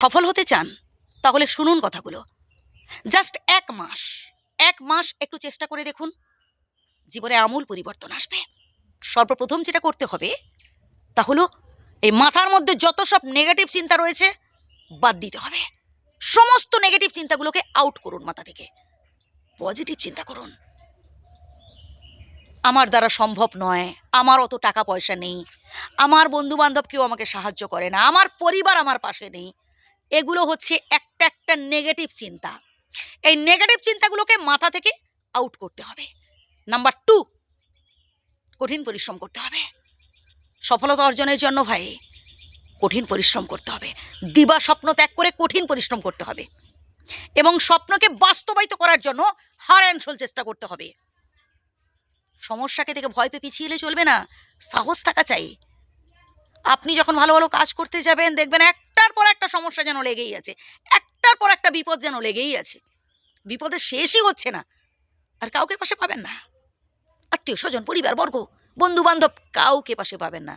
সফল হতে চান তাহলে শুনুন কথাগুলো। জাস্ট 1 মাস একটু চেষ্টা করে দেখুন, জীবনে আমূল পরিবর্তন আসবে। সর্বপ্রথম যেটা করতে হবে তা হলো এই মাথার মধ্যে যত সব নেগেটিভ চিন্তা রয়েছে বাদ দিতে হবে। সমস্ত নেগেটিভ চিন্তাগুলোকে আউট করুন মাথা থেকে, পজিটিভ চিন্তা করুন। আমার দ্বারা সম্ভব নয়, আমার অত টাকা পয়সা নেই, আমার বন্ধু বান্ধব কেউ আমাকে সাহায্য করে না, আমার পরিবার আমার পাশে নেই, এগুলো হচ্ছে একটা নেগেটিভ চিন্তা। এই নেগেটিভ চিন্তাগুলোকে মাথা থেকে আউট করতে হবে। নাম্বার 2, কঠিন পরিশ্রম করতে হবে। সফলতা অর্জনের জন্য ভাই কঠিন পরিশ্রম করতে হবে। দিবা স্বপ্ন ত্যাগ করে কঠিন পরিশ্রম করতে হবে এবং স্বপ্নকে বাস্তবায়িত করার জন্য হাড় অ্যান্ড সোল চেষ্টা করতে হবে। সমস্যাকে দেখে ভয় পেয়ে পিছিয়ে এলে চলবে না, সাহস থাকা চাই। আপনি যখন ভালো ভালো কাজ করতে যাবেন দেখবেন একটার পর একটা সমস্যা যেন লেগেই আছে, একটার পর একটা বিপদ যেন লেগেই আছে। বিপদের শেষই হচ্ছে না, আর কাউকে পাশে পাবেন না। আত্মীয় স্বজন, পরিবার বর্গ, বন্ধু বান্ধব, কাউকে পাশে পাবেন না।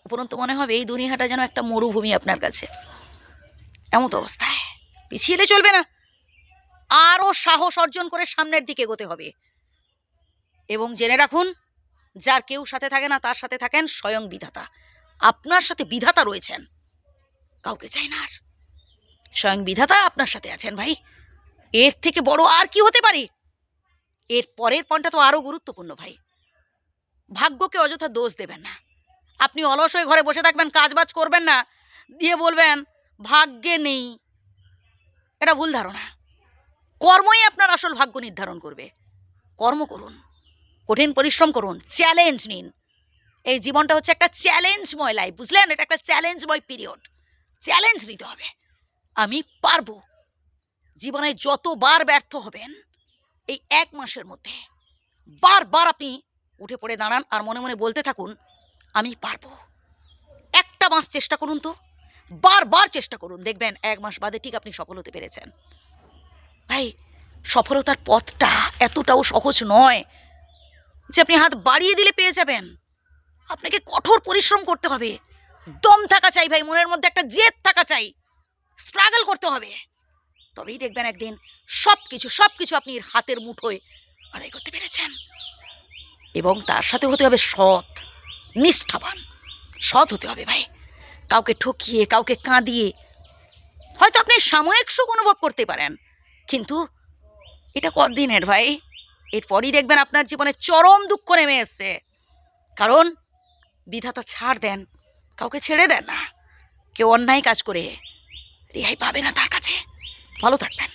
উপরন্তু মনে হবে এই দুনিয়াটা যেন একটা মরুভূমি আপনার কাছে। এমন অবস্থায় পিছিয়ে এলে চলবে না, আরও সাহস অর্জন করে সামনের দিকে এগোতে হবে। এবং জেনে রাখুন, যার কেউ সাথে থাকে না তার সাথে থাকেন স্বয়ং বিধাতা। আপনার সাথে বিধাতা রয়েছেন, কাউকে চাই না। আর স্বয়ং বিধাতা আপনার সাথে আছেন ভাই, এর থেকে বড় আর কি হতে পারে? এর পরের পয়েন্টটা তো আরও গুরুত্বপূর্ণ ভাই। ভাগ্যকে অযথা দোষ দেবেন না। আপনি অলস হয়ে ঘরে বসে থাকবেন, কাজবাজ করবেন না, দিয়ে বলবেন ভাগ্যে নেই, এটা ভুল ধারণা। কর্মই আপনার আসল ভাগ্য নির্ধারণ করবে। কর্ম করুন, কঠিন পরিশ্রম করুন, চ্যালেঞ্জ নিন। এই জীবনটা হচ্ছে একটা চ্যালেঞ্জময় লাইফ, বুঝলেন? এটা একটা চ্যালেঞ্জময় পিরিয়ড। চ্যালেঞ্জ নিতে হবে, আমি পারবো। জীবনে যতবার ব্যর্থ হবেন এই 1 মাসের মধ্যে বারবার আপনি উঠে পড়ে দাঁড়ান আর মনে মনে বলতে থাকুন আমি পারবো। 1 মাস চেষ্টা করুন তো, বারবার চেষ্টা করুন, দেখবেন 1 মাস বাদে ঠিক আপনি সফল হতে পেরেছেন। ভাই, সফলতার পথটা এতটাও সহজ নয় যে আপনি হাত বাড়িয়ে দিলে পেয়ে যাবেন। আপনাকে কঠোর পরিশ্রম করতে হবে, দম থাকা চাই ভাই, মনের মধ্যে একটা জেদ থাকা চাই, স্ট্রাগল করতে হবে। তবেই দেখবেন একদিন সব কিছু আপনি হাতের মুঠোয় আদায় করতে পেরেছেন। এবং তার সাথে হতে হবে সৎ, নিষ্ঠাবান। সৎ হতে হবে ভাই, কাউকে ঠকিয়ে, কাউকে কাঁদিয়ে হয়তো আপনি সাময়িক সুখ অনুভব করতে পারেন, কিন্তু এটা কতদিনের ভাই? এরপরই দেখবেন আপনার জীবনে চরম দুঃখ নেমে এসছে। কারণ বিধাতা ছাড় দেন, কাউকে ছেড়ে দেন না। কেউ অন্যায় কাজ করে রেহাই পাবে না তার কাছে। ভালো থাকবেন।